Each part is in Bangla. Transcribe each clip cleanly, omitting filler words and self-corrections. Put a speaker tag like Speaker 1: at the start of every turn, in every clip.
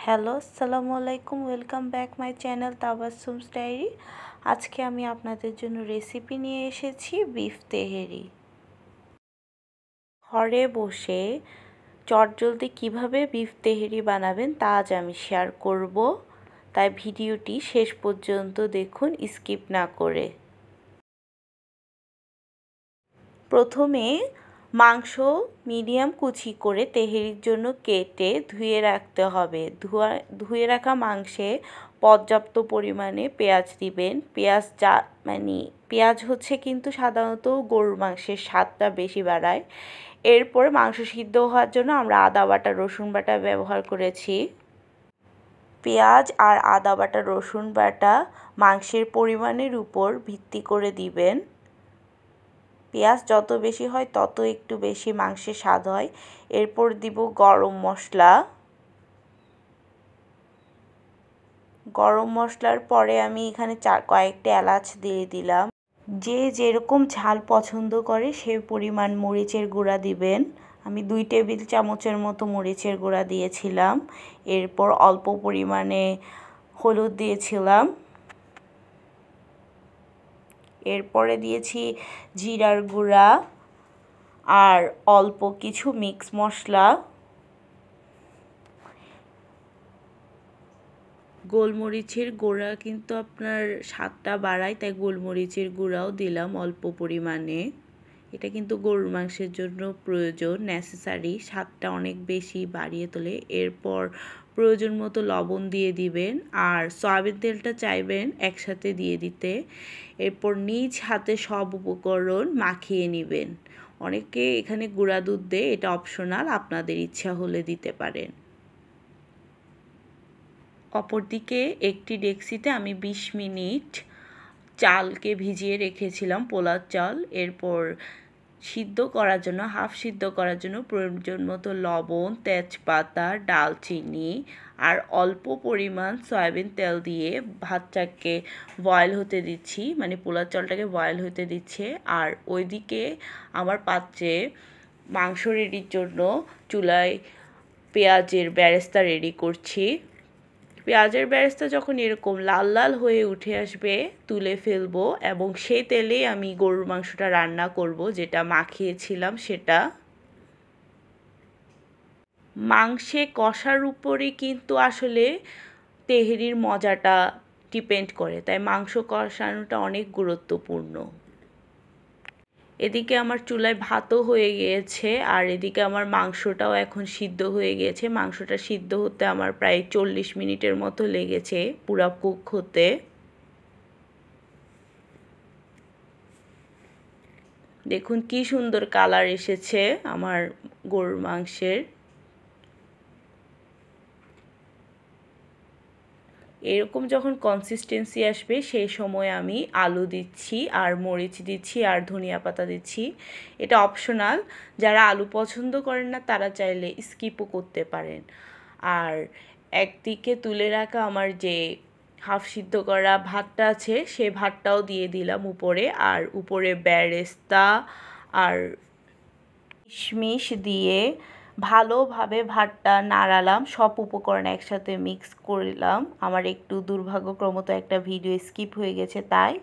Speaker 1: হ্যালো, আসসালামু আলাইকুম। Welcome back my channel Tabassum's diary. আজকে আমি আপনাদের জন্য রেসিপি নিয়ে এসেছি বিফ তেহেরি। ঘরে বসে চটজলদি কিভাবে বিফ তেহেরি বানাবেন তা আজ আমি শেয়ার করব, তাই ভিডিওটি শেষ পর্যন্ত দেখুন স্কিপ না করে। প্রথমে মাংস মিডিয়াম কুচি করে তেহেরির জন্য কেটে ধুয়ে রাখতে হবে। ধুয়ে রাখা মাংসে পর্যাপ্ত পরিমাণে পেঁয়াজ দিবেন। পেঁয়াজ হচ্ছে কিন্তু সাধারণত গরুর মাংসের স্বাদটা বেশি বাড়ায়। এরপর মাংস সিদ্ধ হওয়ার জন্য আমরা আদা বাটা রসুন বাটা ব্যবহার করেছি। পেঁয়াজ আর আদা বাটা রসুন বাটা মাংসের পরিমাণের উপর ভিত্তি করে দিবেন। পেঁয়াজ যত বেশি হয় তত একটু বেশি মাংসের স্বাদ হয়। এরপর দিব গরম মশলা। গরম মশলার পরে আমি এখানে কয়েকটা এলাচ দিয়ে দিলাম। যে যেরকম ঝাল পছন্দ করে সে পরিমাণ মরিচের গুঁড়া দিবেন। আমি 2 টেবিল চামচের মতো মরিচের গুঁড়া দিয়েছিলাম। এরপর অল্প পরিমাণে হলুদ দিয়েছিলাম। এরপরে দিয়েছি জিরার গুঁড়া আর অল্প কিছু মিক্স মশলা। গোলমরিচের গুঁড়া কিন্তু আপনার স্বাদটা বাড়ায়, তাই গোলমরিচের গুঁড়াও দিলাম অল্প পরিমাণে। এটা কিন্তু গরুর মাংসের জন্য প্রয়োজন, নেসেসারি, স্বাদটা অনেক বেশি বাড়িয়ে তোলে। এরপর প্রয়োজন মতো লবণ দিয়ে দিবেন আর সয়াবিন তেলটা চাইবেন একসাথে দিয়ে দিতে। এরপর নিজ হাতে সব উপকরণ মাখিয়ে নেবেন। অনেকে এখানে গুঁড়া দুধ দেয়, এটা অপশনাল, আপনাদের ইচ্ছা হলে দিতে পারেন। অপরদিকে একটি ডেক্সিতে আমি 20 মিনিট চালকে ভিজিয়ে রেখেছিলাম, পোলাও চাল। এরপর সিদ্ধ করার জন্য, হাফ সিদ্ধ করার জন্য প্রয়োজন মতো লবণ, তেজপাতা, ডালচিনি আর অল্প পরিমাণ সয়াবিন তেল দিয়ে ভাতটাকে বয়েল হতে দিচ্ছি, মানে পোলাও চালটাকে বয়েল হতে দিচ্ছে। আর ওইদিকে আমার পাত্রে মাংস রেডির জন্য চুলায় পেঁয়াজের বেরেস্তা রেডি করছি। পেঁয়াজের বেরেস্তা যখন এরকম লাল লাল হয়ে উঠে আসবে তুলে ফেলবো এবং সেই তেলেই আমি গরুর মাংসটা রান্না করব, যেটা মাখিয়েছিলাম সেটা। মাংসে কষার উপরে কিন্তু আসলে তেহেরির মজাটা ডিপেন্ড করে, তাই মাংস কষানোটা অনেক গুরুত্বপূর্ণ। এদিকে আমার চুলায় ভাতও হয়ে গিয়েছে আর এদিকে আমার মাংসটাও এখন সিদ্ধ হয়ে গিয়েছে। মাংসটা সিদ্ধ হতে আমার প্রায় 40 মিনিটের মতো লেগেছে পুরা কুক হতে। দেখুন কি সুন্দর কালার এসেছে আমার গরুর মাংসের। এরকম যখন কনসিস্টেন্সি আসবে সেই সময় আমি আলু দিচ্ছি আর মরিচ দিচ্ছি আর ধনিয়া পাতা দিচ্ছি। এটা অপশনাল, যারা আলু পছন্দ করেন না তারা চাইলে স্কিপও করতে পারেন। আর একদিকে তুলে রাখা আমার যে হাফ সিদ্ধ করা ভাতটা আছে সে ভাতটাও দিয়ে দিলাম উপরে, আর উপরে বেরেস্তা আর কিশমিশ দিয়ে ভালোভাবে ভাতটা নাড়ালাম, সব উপকরণ একসাথে মিক্স করলাম। আমার একটু দুর্ভাগ্যক্রমত একটা ভিডিও স্কিপ হয়ে গেছে, তাই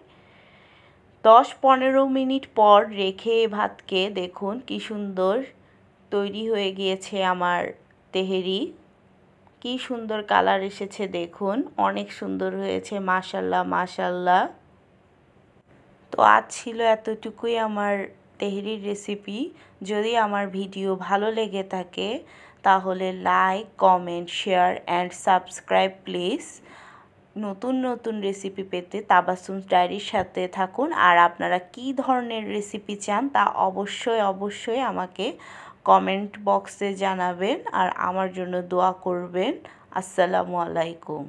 Speaker 1: 10-15 মিনিট পর রেখে ভাতকে দেখুন কি সুন্দর তৈরি হয়ে গিয়েছে আমার তেহেরি। কি সুন্দর কালার এসেছে দেখুন, অনেক সুন্দর হয়েছে, মাশাল্লাহ মাশাল্লাহ। তো আজ ছিল এতটুকুই আমার তেহেরির রেসিপি। যদি আমার ভিডিও ভালো লেগে থাকে তাহলে like, comment, share and subscribe please. নতুন নতুন রেসিপি পেতে তাবাসসুমস ডায়েরির সাথে থাকুন। আর আপনারা কী ধরনের রেসিপি চান তা অবশ্যই আমাকে কমেন্ট বক্সে জানাবেন আর আমার জন্য দোয়া করবেন। আসসালামু আলাইকুম।